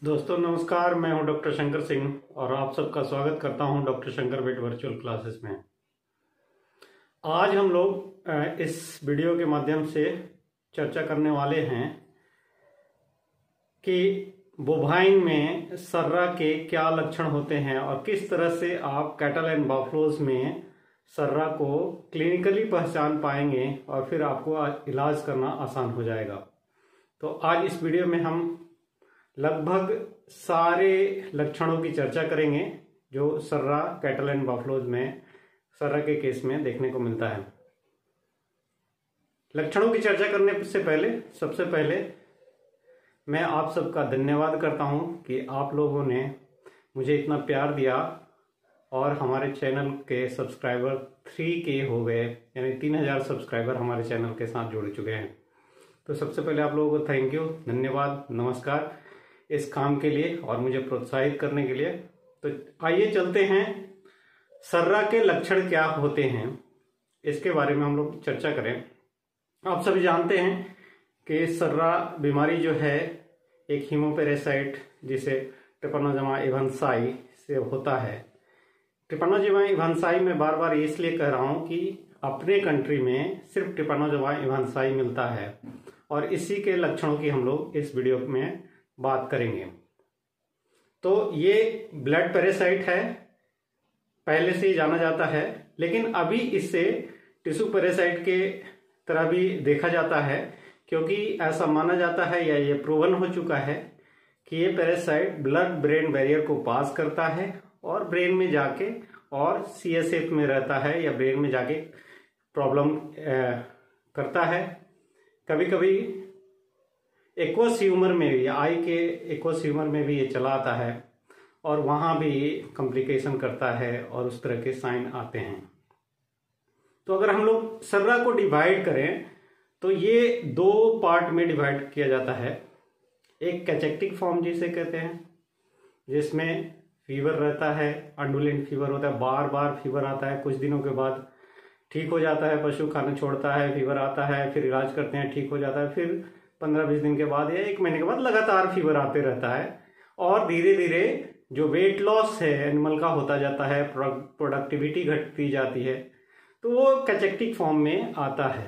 दोस्तों नमस्कार, मैं हूं डॉक्टर शंकर सिंह और आप सबका स्वागत करता हूं डॉक्टर शंकर वेट वर्चुअल क्लासेस में। आज हम लोग इस वीडियो के माध्यम से चर्चा करने वाले हैं कि बोवाइन में सर्रा के क्या लक्षण होते हैं और किस तरह से आप कैटल एंड बफलोज में सर्रा को क्लिनिकली पहचान पाएंगे और फिर आपको इलाज करना आसान हो जाएगा। तो आज इस वीडियो में हम लगभग सारे लक्षणों की चर्चा करेंगे जो सर्रा कैटल एंड बफलोज में सर्रा के केस में देखने को मिलता है। लक्षणों की चर्चा करने से पहले सबसे पहले मैं आप सबका धन्यवाद करता हूं कि आप लोगों ने मुझे इतना प्यार दिया और हमारे चैनल के सब्सक्राइबर 3K हो गए, यानी 3000 सब्सक्राइबर हमारे चैनल के साथ जुड़ चुके हैं। तो सबसे पहले आप लोगों को थैंक यू, धन्यवाद, नमस्कार इस काम के लिए और मुझे प्रोत्साहित करने के लिए। तो आइए चलते हैं, सर्रा के लक्षण क्या होते हैं इसके बारे में हम लोग चर्चा करें। आप सभी जानते हैं कि सर्रा बीमारी जो है एक हीमोपेरासाइट जिसे ट्रिपैनोसोमा एवंसाई से होता है। ट्रिपैनोसोमा एवंसाई में बार बार इसलिए कह रहा हूं कि अपने कंट्री में सिर्फ ट्रिपैनोसोमा एवंसाई मिलता है और इसी के लक्षणों की हम लोग इस वीडियो में बात करेंगे। तो ये ब्लड पैरासाइट है, पहले से ही जाना जाता है, लेकिन अभी इससे टिश्यू पैरासाइट के तरह भी देखा जाता है, क्योंकि ऐसा माना जाता है या ये प्रूवन हो चुका है कि ये पैरासाइट ब्लड ब्रेन बैरियर को पास करता है और ब्रेन में जाके और CSF में रहता है या ब्रेन में जाके प्रॉब्लम करता है। कभी कभी एक्वस ह्यूमर में भी, आई के एक्वस ह्यूमर में भी ये चला आता है और वहां भी कॉम्प्लिकेशन करता है और उस तरह के साइन आते हैं। तो अगर हम लोग सर्रा को डिवाइड करें तो ये दो पार्ट में डिवाइड किया जाता है। एक कैचेक्टिक फॉर्म जिसे कहते हैं, जिसमें फीवर रहता है, अंडुलेंट फीवर होता है, बार बार फीवर आता है, कुछ दिनों के बाद ठीक हो जाता है, पशु खाना छोड़ता है, फीवर आता है, फिर इलाज करते हैं, ठीक हो जाता है, फिर 15-20 दिन के बाद या 1 महीने के बाद लगातार फीवर आते रहता है और धीरे धीरे जो वेट लॉस है एनिमल का होता जाता है, प्रोडक्टिविटी घटती जाती है, तो वो कैचेक्टिक फॉर्म में आता है।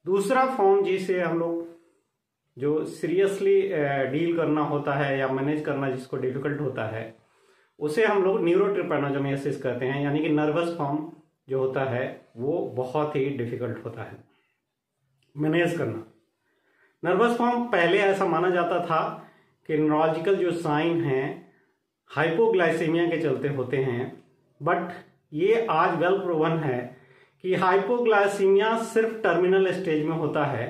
दूसरा फॉर्म जिसे हम लोग जो सीरियसली डील करना होता है या मैनेज करना जिसको डिफिकल्ट होता है, उसे हम लोग न्यूरोट्रिपैनोसोमियासिस कहते हैं, यानी कि नर्वस फॉर्म जो होता है वो बहुत ही डिफिकल्ट होता है मैनेज करना। नर्वस फॉर्म पहले ऐसा माना जाता था कि न्यूरोलॉजिकल जो साइन हैं हाइपोग्लाइसेमिया के चलते होते हैं, बट ये आज वेल प्रूवन है कि हाइपोग्लाइसेमिया सिर्फ टर्मिनल स्टेज में होता है।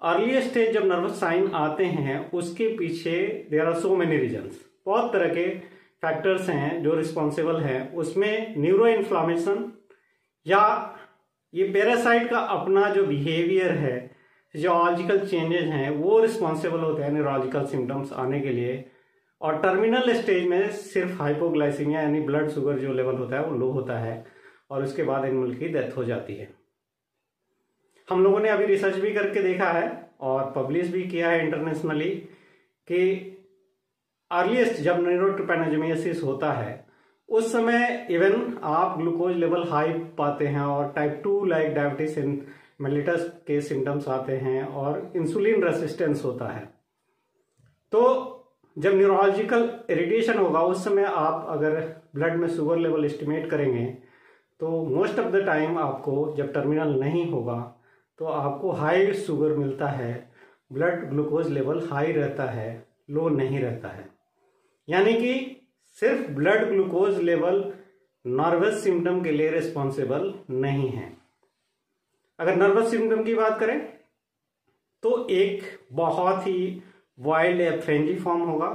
अर्ली स्टेज जब नर्वस साइन आते हैं उसके पीछे there are so many reasons, बहुत तरह के फैक्टर्स हैं जो रिस्पॉन्सिबल हैं। उसमें न्यूरो इन्फ्लामेशन या ये पैरासाइट का अपना जो बिहेवियर है, फिजियोलॉजिकल चेंजेस हैं, वो रिस्पॉन्सिबल होते हैं न्यूरोलॉजिकल सिम्टम्स आने के लिए। और टर्मिनल स्टेज में सिर्फ हाइपोग्लाइसीमिया यानी ब्लड शुगर जो लेवल होता है वो लो होता है और उसके बाद एनिमल की डेथ हो जाती है। हम लोगों ने अभी रिसर्च भी करके देखा है और पब्लिश भी किया है इंटरनेशनली कि अर्लीस्ट जब न्यूरोट्रिपैनोसोमियासिस होता है उस समय इवन आप ग्लूकोज लेवल हाई पाते हैं और टाइप 2 लाइक डायबिटीज मेलिटस के सिम्टम्स आते हैं और इंसुलिन रेसिस्टेंस होता है। तो जब न्यूरोलॉजिकल इरिटेशन होगा उस समय आप अगर ब्लड में शुगर लेवल एस्टिमेट करेंगे तो मोस्ट ऑफ द टाइम आपको, जब टर्मिनल नहीं होगा तो आपको हाई शुगर मिलता है, ब्लड ग्लूकोज लेवल हाई रहता है, लो नहीं रहता है। यानी कि सिर्फ blood glucose level nervous symptom के लिए रिस्पॉन्सिबल नहीं है। अगर नर्वस सिम्टम की बात करें तो एक बहुत ही वाइल्ड या फ्रेंजी फॉर्म होगा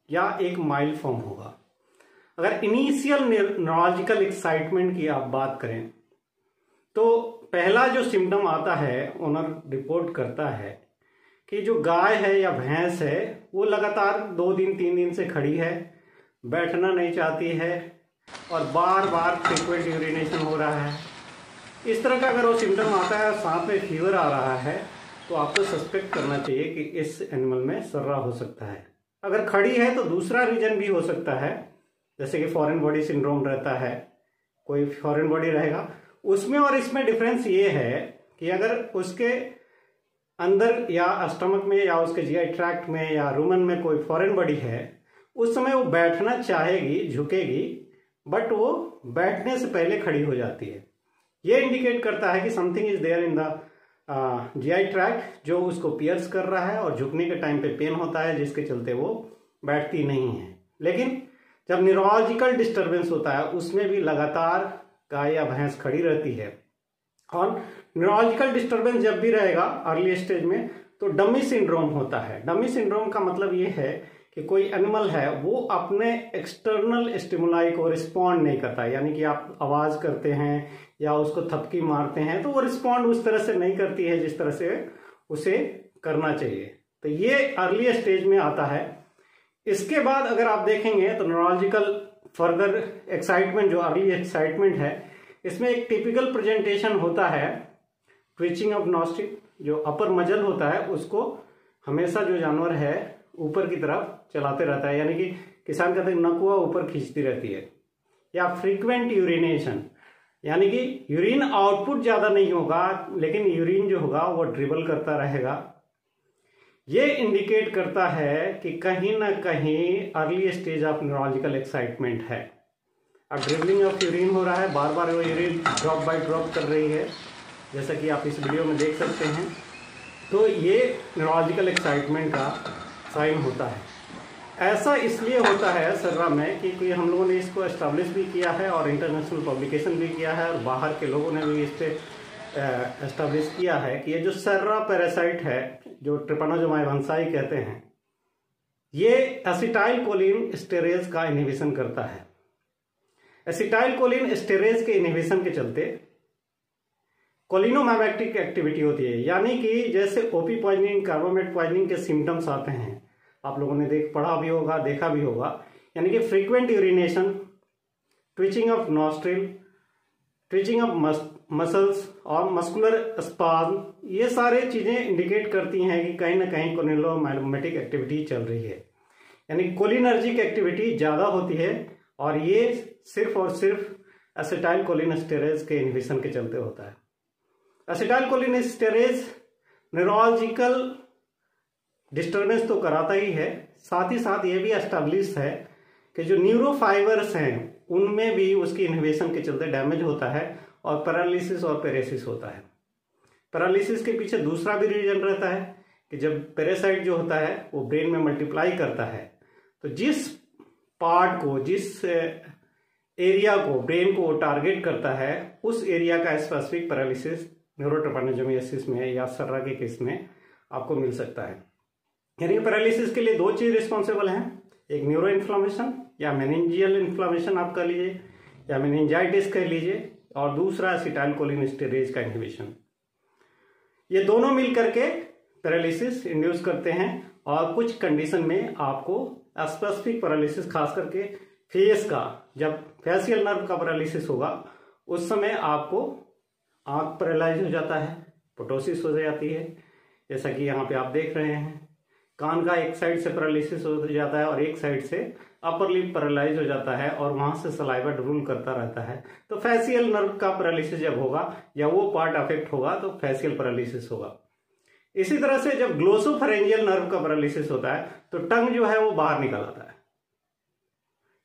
या एक माइल्ड फॉर्म होगा। अगर इनिशियल न्यूरोलॉजिकल एक्साइटमेंट की आप बात करें तो पहला जो सिम्टम आता है, ओनर रिपोर्ट करता है कि जो गाय है या भैंस है वो लगातार 2 दिन 3 दिन से खड़ी है, बैठना नहीं चाहती है और बार बार फ्रीक्वेंट यूरिनेशन हो रहा है। इस तरह का अगर वो सिम्टम आता है, साथ में फीवर आ रहा है, तो आपको सस्पेक्ट करना चाहिए कि इस एनिमल में सर्रा हो सकता है। अगर खड़ी है तो दूसरा रीजन भी हो सकता है, जैसे कि फॉरेन बॉडी सिंड्रोम रहता है, कोई फॉरेन बॉडी रहेगा उसमें, और इसमें डिफरेंस ये है कि अगर उसके अंदर या स्टमक में या उसके जीआई ट्रैक्ट में या रुमन में कोई फॉरेन बॉडी है, उस समय वो बैठना चाहेगी, झुकेगी, बट वो बैठने से पहले खड़ी हो जाती है। ये इंडिकेट करता है कि something is there in the GI tract जो उसको पियर्स कर रहा है और झुकने के टाइम पे पेन होता है, जिसके चलते वो बैठती नहीं है। लेकिन जब न्यूरोलॉजिकल डिस्टर्बेंस होता है उसमें भी लगातार गाय या भैंस खड़ी रहती है। और न्यूरोलॉजिकल डिस्टर्बेंस जब भी रहेगा अर्ली स्टेज में तो डमी सिंड्रोम होता है। डमी सिंड्रोम का मतलब ये है कि कोई एनिमल है वो अपने एक्सटर्नल स्टिमुलाई को रिस्पॉन्ड नहीं करता, यानी कि आप आवाज करते हैं या उसको थपकी मारते हैं तो वो रिस्पॉन्ड उस तरह से नहीं करती है जिस तरह से उसे करना चाहिए। तो ये अर्ली स्टेज में आता है। इसके बाद अगर आप देखेंगे तो न्यूरोलॉजिकल फर्दर एक्साइटमेंट, जो अर्ली एक्साइटमेंट है, इसमें एक टिपिकल प्रेजेंटेशन होता है ट्विचिंग ऑफ नॉस्ट्रिल, जो अपर मजल होता है उसको हमेशा जो जानवर है ऊपर की तरफ चलाते रहता है, यानी कि किसान कहते हैं नकुआ ऊपर खींचती रहती है। या फ्रीक्वेंट यूरिनेशन, यानी कि यूरिन आउटपुट ज्यादा नहीं होगा लेकिन यूरिन जो होगा वो ड्रिबल करता रहेगा। ये इंडिकेट करता है कि कहीं ना कहीं early stage of neurological excitement है। अब ड्रिबलिंग ऑफ यूरिन हो रहा है, बार बार वो यूरिन ड्रॉप बाय ड्रॉप कर रही है, जैसा कि आप इस वीडियो में देख सकते हैं। तो ये न्यूरोलॉजिकल एक्साइटमेंट का साइन होता है। ऐसा इसलिए होता है सर्रा में क्योंकि हम लोगों ने इसको एस्टैब्लिश भी किया है और इंटरनेशनल पब्लिकेशन भी किया है और बाहर के लोगों ने भी इस पर एस्टैब्लिश किया है कि ये जो सर्रा पैरासाइट है, जो ट्रिपानोसोमा वंशाई कहते हैं, ये एसिटाइल कोलिन स्टेरेज का इनहिबिशन करता है। एसिटाइल कोलिन स्टेरेज के इनहिबिशन के चलते कोलिनोमाइमेटिक एक्टिविटी होती है, यानी कि जैसे ओपी पॉइजनिंग, कार्बामेट पॉइजनिंग के सिम्टम्स आते हैं, आप लोगों ने पढ़ा भी होगा, देखा भी होगा, यानी कि frequent urination, twitching of nostril, twitching of muscles और मस्कुलर स्पाज्म, ये सारे चीजें इंडिकेट करती हैं कि कहीं ना कहीं कोलिनोमाइमेटिक एक्टिविटी चल रही है, यानी कोलिनर्जिक एक्टिविटी ज्यादा होती है। और ये सिर्फ और सिर्फ एसिटाइल कोलिनस्टेरेज के इनहिबिशन के चलते होता है। एसिटाइल कोलिनस्टेरेज न्यूरोलॉजिकल डिस्टर्बेंस तो कराता ही है, साथ ही साथ ये भी एस्टैब्लिश है कि जो न्यूरोफाइबर्स हैं उनमें भी उसकी इनहिबिशन के चलते डैमेज होता है और पैरालिसिस और पेरेसिस होता है। पैरालिसिस के पीछे दूसरा भी रीजन रहता है कि जब पैरासाइट जो होता है वो ब्रेन में मल्टीप्लाई करता है, तो जिस पार्ट को, जिस एरिया को ब्रेन को टारगेट करता है, उस एरिया का स्पेसिफिक पैरालिसिस न्यूरोट्रिपानोसोमियासिस में या सर्रा के केस में आपको मिल सकता है। यानी पैरालिसिस के लिए दो चीज रिस्पॉन्सिबल हैं, एक न्यूरो इन्फ्लामेशन या मेनिंजियल इन्फ्लामेशन आप कर लीजिए या मेनिंजाइटिस कर लीजिए, और दूसरा एसिटाइल कोलिनस्टेरेज का इनहिबिशन। ये दोनों मिल करके पैरालिसिस इंड्यूस करते हैं और कुछ कंडीशन में आपको स्पेसिफिक पैरालिसिस, खास करके फेस का, जब फेशियल नर्व का पैरालिसिस होगा उस समय आपको आंख पैरालाइज हो जाता है, पोटोसिस हो जाती है, जैसा कि यहाँ पे आप देख रहे हैं। कान का एक साइड से पैरालिसिस हो जाता है और एक साइड से अपर लिप पैरालाइज हो जाता है और वहां से सलाइवा ड्रूल करता रहता है। तो फेशियल नर्व का पैरालिसिस जब होगा या वो पार्ट अफेक्ट होगा तो फेशियल पैरालिसिस होगा। इसी तरह से जब ग्लोसोफेरेंजियल नर्व का पैरालिसिस होता है तो टंग जो है वो बाहर निकल आता है।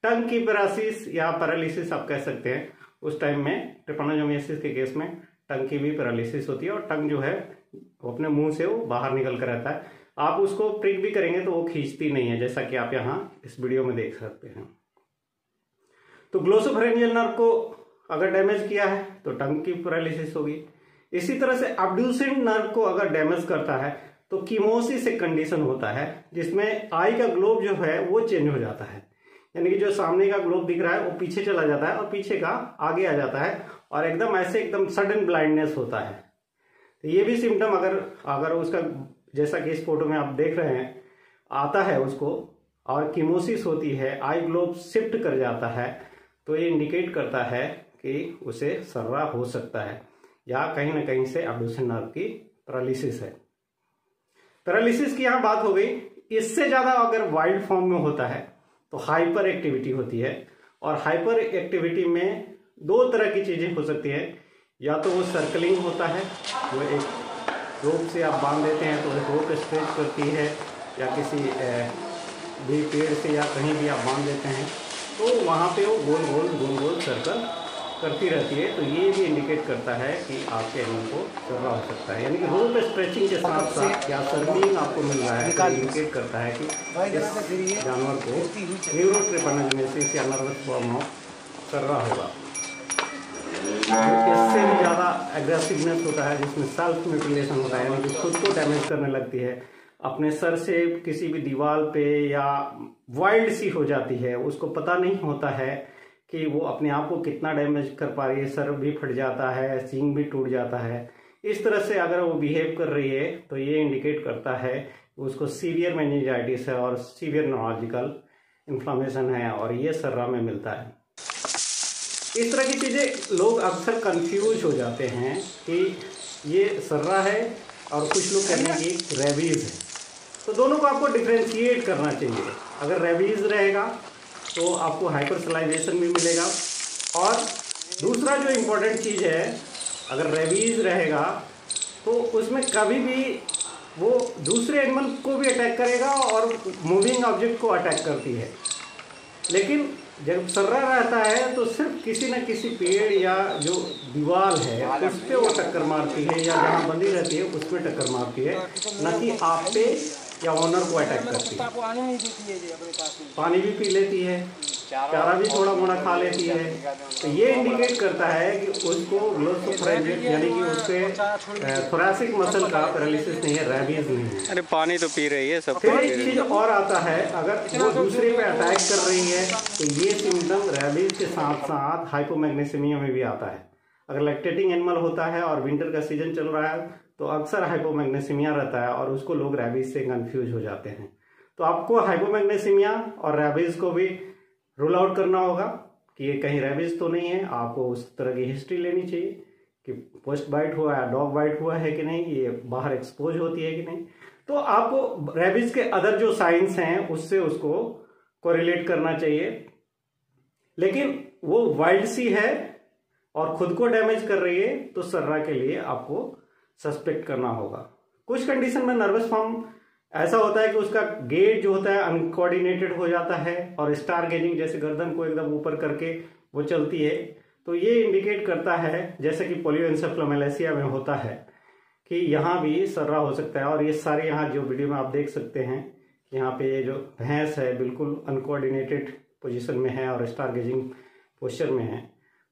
टंग की पैरासिस या पैरालिसिस आप कह सकते हैं। उस टाइम में ट्रिपानोसोमियासिस के केस में टंग की भी पैरालिसिस होती है और टंग जो है वो अपने मुंह से वो बाहर निकल कर रहता है। आप उसको प्रिक भी करेंगे तो वो खींचती नहीं है, जैसा कि आप यहाँ इस वीडियो में देख सकते हैं। तो ग्लोसोफेरेंजियल नर्व को अगर डैमेज किया है तो टंग की पैरालिसिस होगी। इसी तरह से अब्ड्यूसेंट नर्व को अगर डैमेज करता है तो कीमोसिस एक कंडीशन होता है जिसमें आई का ग्लोब जो है वो चेंज हो जाता है, यानी कि जो सामने का ग्लोब दिख रहा है वो पीछे चला जाता है और पीछे का आगे आ जाता है और एकदम सडन ब्लाइंडनेस होता है। तो ये भी सिम्टम अगर उसका, जैसा कि इस फोटो में आप देख रहे हैं, आता है उसको और कीमोसिस होती है, आई ग्लोब शिफ्ट कर जाता है, तो ये इंडिकेट करता है कि उसे सर्रा हो सकता है या कहीं ना कहीं से अब्ड्यूसेंट नर्व की पैरालिसिस है। पैरालिसिस की यहाँ बात हो गई। इससे ज्यादा अगर वाइल्ड फॉर्म में होता है तो हाइपर एक्टिविटी होती है। और हाइपर एक्टिविटी में दो तरह की चीजें हो सकती है, या तो वो सर्कलिंग होता है, वो एक रोप से आप बांध देते हैं तो रोप स्ट्रेच करती है, या किसी भी पेड़ से या कहीं भी आप बांध देते हैं तो वहाँ पे वो गोल गोल गोल गोल सर्कल करती रहती है। तो ये भी इंडिकेट करता है कि आपके एनिमल को सर्रा हो सकता है। यानी कि रोप स्ट्रेचिंग के साथ साथ या सर्विंग आपको मिल रहा है तो इंडिकेट करता है कि इस जानवर को न्यूरोट्रिपैनोजेनेसिस या नर्वस फॉर्म ऑफ सर्रा होगा। इससे भी ज़्यादा एग्रेसिवनेस होता है, जिसमें सेल्फ म्यूटिलेशन होता है, यानी कि खुद को डैमेज करने लगती है, अपने सर से किसी भी दीवार पे या वाइल्ड सी हो जाती है, उसको पता नहीं होता है कि वो अपने आप को कितना डैमेज कर पा रही है, सर भी फट जाता है, सींग भी टूट जाता है। इस तरह से अगर वो बिहेव कर रही है तो ये इंडिकेट करता है उसको सीवियर मेनिंजाइटिस है और सीवियर न्यूरोलॉजिकल इन्फ्लामेशन है, और ये सर्रा में मिलता है। इस तरह की चीज़ें लोग अक्सर कंफ्यूज हो जाते हैं कि ये सर्रा है और कुछ लोग कहते हैं कि रेबीज़ है। तो दोनों को आपको डिफ्रेंशिएट करना चाहिए। अगर रेबीज़ रहेगा तो आपको हाइपरसलाइजेशन भी मिलेगा, और दूसरा जो इम्पोर्टेंट चीज़ है, अगर रेबीज़ रहेगा तो उसमें कभी भी वो दूसरे एनिमल को भी अटैक करेगा और मूविंग ऑब्जेक्ट को अटैक करती है। लेकिन जब सर्रा रहता है तो सिर्फ किसी न किसी पेड़ या जो दीवार है उस पर वो टक्कर मारती है, या जहाँ बंधी रहती है उस पर टक्कर मारती है, न कि आप पे या ओनर को अटैक करती है। पानी भी पी लेती है, चारा भी थोड़ा मोड़ा खा लेती है। तो ये इंडिकेट करता है कि उसको ग्लोसोफ्रेंजिक यानी कि उसके थोरैसिक मसल का पैरालिसिस नहीं है, रेबीज नहीं है। अरे पानी तो पी रही है सब। फिर एक चीज और आता है, अगर वो दूसरे पे अटैक कर रही है तो ये सिम्टम रेबीज के साथ साथ हाइपोमैग्नीसीमिया में भी आता है। अगर लैक्टेटिंग एनिमल होता है और विंटर का सीजन चल रहा है तो अक्सर हाइपोमैग्नीसीमिया रहता है और उसको लोग रेबीज से कंफ्यूज हो जाते हैं। तो आपको हाइपोमैग्नीसीमिया और रेबीज को भी रूल आउट करना होगा कि ये कहीं रेबीज तो नहीं है। आपको उस तरह की हिस्ट्री लेनी चाहिए कि पोस्ट बाइट हुआ है, डॉग बाइट हुआ है कि नहीं, ये बाहर एक्सपोज होती है कि नहीं। तो आपको रेबीज के अदर जो साइंस हैं उससे उसको कोरिलेट करना चाहिए। लेकिन वो वाइल्ड सी है और खुद को डैमेज कर रही है तो सर्रा के लिए आपको सस्पेक्ट करना होगा। कुछ कंडीशन में नर्वस फॉर्म ऐसा होता है कि उसका गेट जो होता है अनकोऑर्डिनेटेड हो जाता है और स्टार गेजिंग जैसे गर्दन को एकदम ऊपर करके वो चलती है। तो ये इंडिकेट करता है, जैसे कि पोलियोएंसेफेलोमैलेसिया में होता है, कि यहाँ भी सर्रा हो सकता है। और ये सारे यहाँ जो वीडियो में आप देख सकते हैं, यहाँ पे ये जो भैंस है बिल्कुल अनकोऑर्डिनेटेड पोजीशन में है और स्टार गेजिंग पोस्चर में है।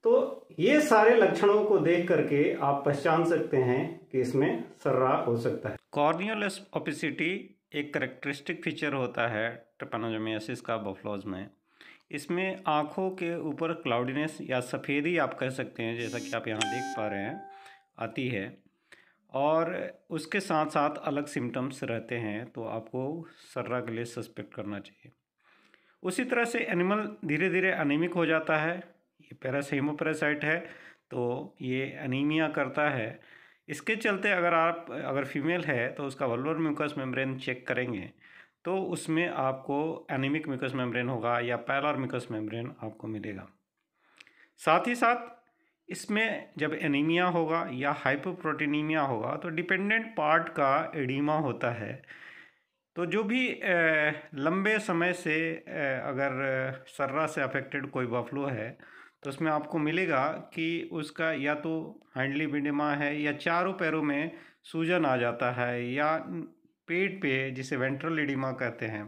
तो ये सारे लक्षणों को देख करके आप पहचान सकते हैं कि इसमें सर्रा हो सकता है। कॉर्नियल ओपेसिटी एक करेक्टरिस्टिक फीचर होता है ट्रिपैनोसोमियासिस का बफलोज में। इसमें आँखों के ऊपर क्लाउडीनेस या सफ़ेदी आप कह सकते हैं, जैसा कि आप यहाँ देख पा रहे हैं, आती है, और उसके साथ साथ अलग सिम्टम्स रहते हैं। तो आपको सर्रा के लिए सस्पेक्ट करना चाहिए। उसी तरह से एनिमल धीरे धीरे अनीमिक हो जाता है। ये हेमोपैरासाइट है तो ये अनीमिया करता है। इसके चलते अगर फीमेल है तो उसका वल्वर म्यूकस मेम्ब्रेन चेक करेंगे तो उसमें आपको एनीमिक म्यूकस मेम्ब्रेन होगा या पैलर म्यूकस मेम्ब्रेन आपको मिलेगा। साथ ही साथ इसमें जब एनीमिया होगा या हाइपोप्रोटीनीमिया होगा तो डिपेंडेंट पार्ट का एडिमा होता है। तो जो भी लंबे समय से अगर सर्रा से अफेक्टेड कोई बफलो है तो उसमें आपको मिलेगा कि उसका या तो हैंडलिब एडिमा है या चारों पैरों में सूजन आ जाता है, या पेट पे, जिसे वेंट्रल एडिमा कहते हैं,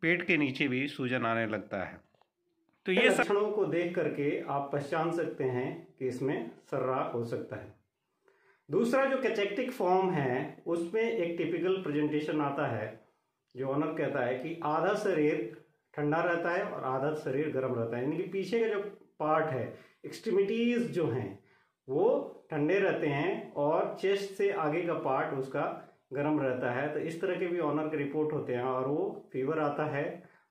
पेट के नीचे भी सूजन आने लगता है। तो ये लक्षणों को देख करके आप पहचान सकते हैं कि इसमें सर्रा हो सकता है। दूसरा जो कैचेक्टिक फॉर्म है उसमें एक टिपिकल प्रेजेंटेशन आता है जो ऑनर कहता है कि आधा शरीर ठंडा रहता है और आधा शरीर गर्म रहता है। यानी कि पीछे का जो पार्ट है, एक्सट्रीमिटीज जो हैं वो ठंडे रहते हैं और चेस्ट से आगे का पार्ट उसका गर्म रहता है। तो इस तरह के भी ऑनर के रिपोर्ट होते हैं और वो फीवर आता है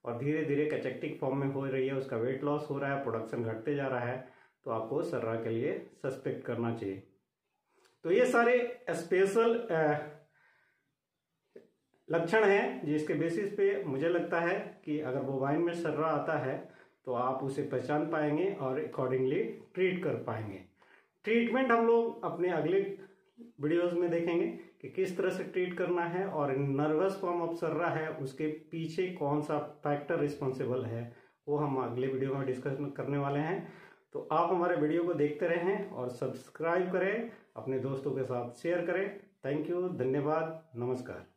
और धीरे धीरे कैचेक्टिक फॉर्म में हो रही है, उसका वेट लॉस हो रहा है, प्रोडक्शन घटते जा रहा है, तो आपको सर्रा के लिए सस्पेक्ट करना चाहिए। तो ये सारे स्पेशल लक्षण हैं जिसके बेसिस पे मुझे लगता है कि अगर बोवाइन में सर्रा आता है तो आप उसे पहचान पाएंगे और अकॉर्डिंगली ट्रीट कर पाएंगे। ट्रीटमेंट हम लोग अपने अगले वीडियोस में देखेंगे कि किस तरह से ट्रीट करना है, और नर्वस फॉर्म ऑफ सर्रा है उसके पीछे कौन सा फैक्टर रिस्पॉन्सिबल है वो हम अगले वीडियो में डिस्कस करने वाले हैं। तो आप हमारे वीडियो को देखते रहें और सब्सक्राइब करें, अपने दोस्तों के साथ शेयर करें। थैंक यू, धन्यवाद, नमस्कार।